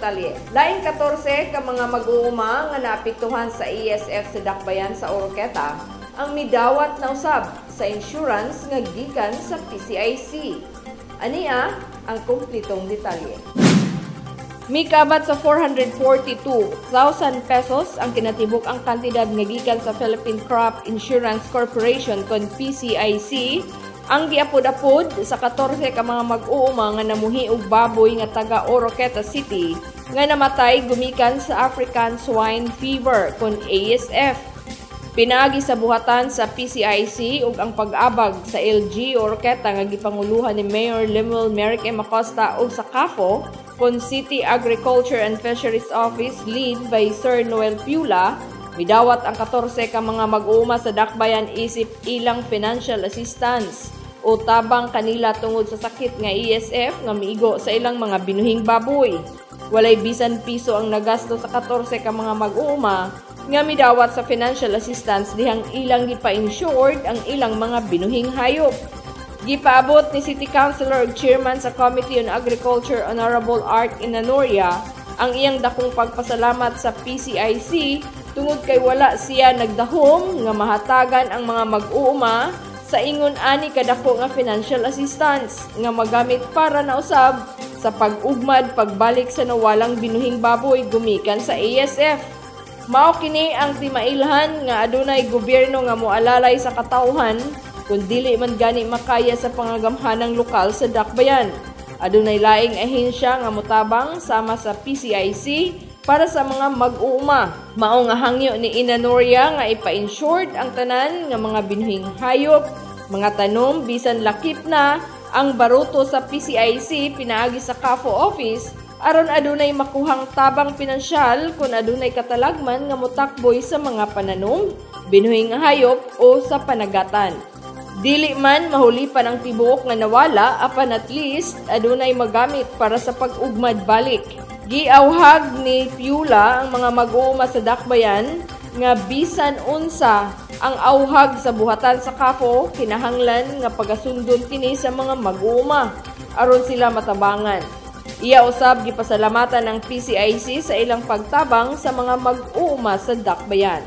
detalye. Laing 14 ka mga mag-uuma nga naapektuhan sa ESF sa dakbayan sa Oroqueta ang midawat na usab sa insurance nga gikan sa PCIC. Aniya ang kumplitong detalye. Mikabat sa 442,000 pesos ang kinatibuk ang kantidad nga gikan sa Philippine Crop Insurance Corporation kon PCIC ang giapod-apod sa 14 ka mga mag-uuma nga namuhi og baboy nga taga Oroqueta City nga namatay gumikan sa African Swine Fever kon ASF. Pinaagi sa buhatan sa PCIC ug ang pag-abag sa LG Oroqueta nga gipanguluhan ni Mayor Lemuel Merrick M. Acosta ug sa CAFO kon City Agriculture and Fisheries Office lead by Sir Noel Piula, midawat ang 14 ka mga mag-uuma sa dakbayan isip ilang financial assistance o tabang kanila tungod sa sakit nga ESF nga miigo sa ilang mga binuhing baboy. Walay bisan piso ang nagasto sa 14 ka mga mag-uuma nga midawat sa financial assistance dihang ilang gipa-insured ang ilang mga binuhing hayop. Gipaabot ni City Councilor ug Chairman sa Committee on Agriculture Honorable Art Inanoria ang iyang dakong pagpasalamat sa PCIC tungod kay wala siya nagdahom nga mahatagan ang mga mag-uuma sa ingon ani kadako nga financial assistance nga magamit para na usab sa pag-ugmad pagbalik sa nawalang binuhing baboy gumikan sa ASF. Mao kini ang timailhan nga adunay gobyerno nga moalalay sa katawhan kung dili man gani makaya sa pangagamhanang lokal sa dakbayan. Adunay laing ahensya nga motabang sama sa PCIC para sa mga mag-uuma. Mao nga hangyo ni Inanoria nga ipa-insured ang tanan nga mga binuhing hayop, mga tanom bisan lakip na ang baruto sa PCIC pinaagi sa CAFO office aron adunay makuhang tabang pinansyal kung adunay katalagman nga motakboy sa mga pananom, binuhing hayop o sa panagatan. Dili man mahulipan ang tibuok nga nawala apan at least adunay magamit para sa pag-ugmad balik. Giawhag ni Piula ang mga mag-uuma sa dakbayan nga bisan unsa ang awhag sa buhatan sa CAFO kinahanglan nga pagasundon kini sa mga mag-uuma aron sila matabangan. Iya usab gipasalamatan ng PCIC sa ilang pagtabang sa mga mag-uuma sa dakbayan.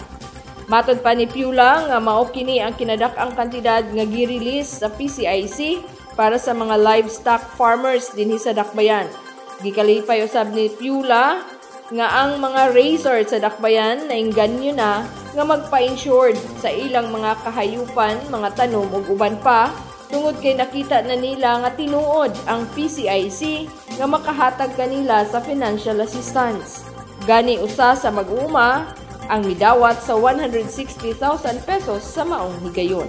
Matod pa ni Piula nga mao kini ang kinadak-ang kantidad nga gi-release sa PCIC para sa mga livestock farmers dinhi sa dakbayan. Gikalipay usab ni Piula nga ang mga racer sa dakbayan naingganyo na nga magpa-insured sa ilang mga kahayupan, mga tanom ug uban pa tungod kay nakita na nila nga tinuod ang PCIC nga makahatag kanila sa financial assistance. Gani usa sa mag-uuma ang midawat sa 160,000 pesos sa maong higayon.